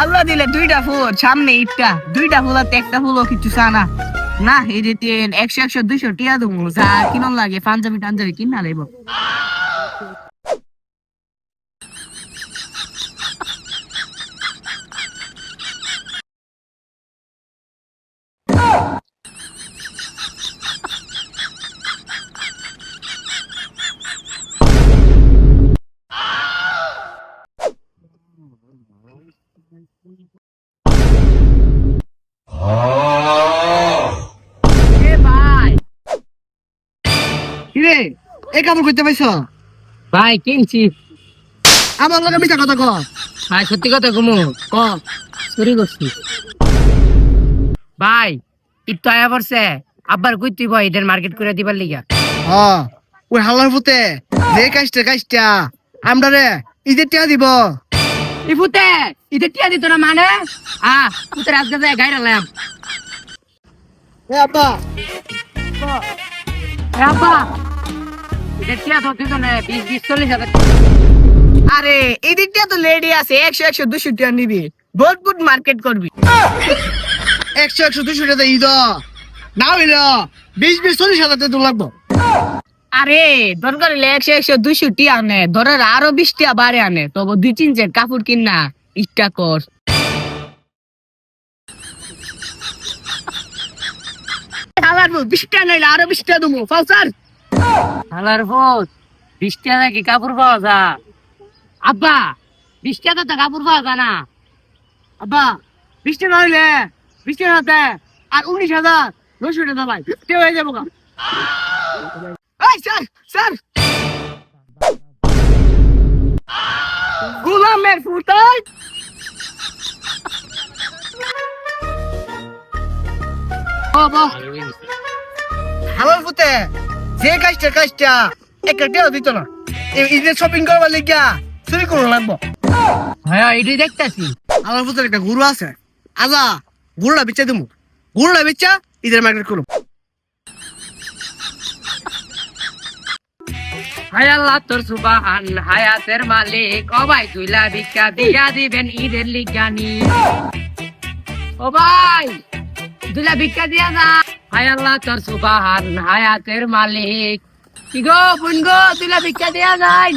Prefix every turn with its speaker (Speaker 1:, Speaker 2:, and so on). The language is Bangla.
Speaker 1: আল্লাহ দিলে দুইটা ফুল সামনে ইটটা দুইটা ফুল আর একটা ফুলও কিছু চানা না এই যে 100 100 200 টিয়া দেবো যা কিনন লাগে পাঞ্জাবি টাঞ্জাবি কিনা লাগবো। এ ভাই
Speaker 2: কিরে এই কাপড় করতে পাইছ?
Speaker 1: ভাই কিনছি
Speaker 2: আমার লগে মিছা কথা ক।
Speaker 1: ভাই সত্যি কথা ঘুমো
Speaker 2: ক
Speaker 1: চুরি করছি ভাই একটু আয়া পড়ছে আব্বার কই তুই ভাই এদের মার্কেট করে দিবার লিগা
Speaker 2: হ্যাঁ ওই হালার ফুতে যে কাজটা আমরা রে ঈদের টিয়া দিব।
Speaker 1: ইফুতে এদের টিয়া দিত না মানে পুতে রাজগা যায় গাইরালাম
Speaker 2: এ আব্বা
Speaker 1: আব্বা এদের টিয়া তো দিত না 20 20 40 হাজার। আরে এদের টিয়া তো লেডি আছে 100 100 200 টিয়া নিবি বহুত বহুত মার্কেট করবি
Speaker 2: 100 100 200 টাকা ঈদ না হইল 20 20 40 হাজার টাকা লাগবো।
Speaker 1: আরে দরকার হলে 100 100 200 টিয়া আনে ধরের আরো 20 টিয়া বাড়ে আনে তবে 2 3 সেট কাপড় কিন না ইচ্ছা কর। হালার ভূত 20 টিয়া নাইলে আরো 20 টিয়া দেবো ফাউসার হালার ভূত 20 টিয়া নাকি কাপড় পাওয়া যা আব্বা 20 টিয়া তো কাপড় পাওয়া যা না
Speaker 2: আব্বা 20 টাকা হইলে 20 টাকা আর 19,900 টাকা ভাই তে হয়ে যাবো গা।
Speaker 1: এই স্যার স্যার গোলামের ফুটাই
Speaker 2: হালার ফুতে যে কাজটা একটা টিয়া দিত না ঈদের শপিং করবার লিগা চুরি করে লাগবো।
Speaker 1: হ্যাঁ এটাই দেখতেছি
Speaker 2: আমার ফুতের একটা গুরু আছে আজা গুরুটা বেচা দিমু গুরুটা বেচা ঈদের মার্কেট করুম।
Speaker 1: হায় আল্লাহ তোর সুবহান হায়াতের মালিক ও ভাই দুইলা ভিক্ষা দিয়া দিবেন ঈদের লিগানি ও ভাই দুইলা ভিক্ষা দিয়া যা হায় আল্লাহ তোর সুবহান হায়াতের মালিক কি গো বোন গো দুইলা ভিক্ষা দিয়া যায়।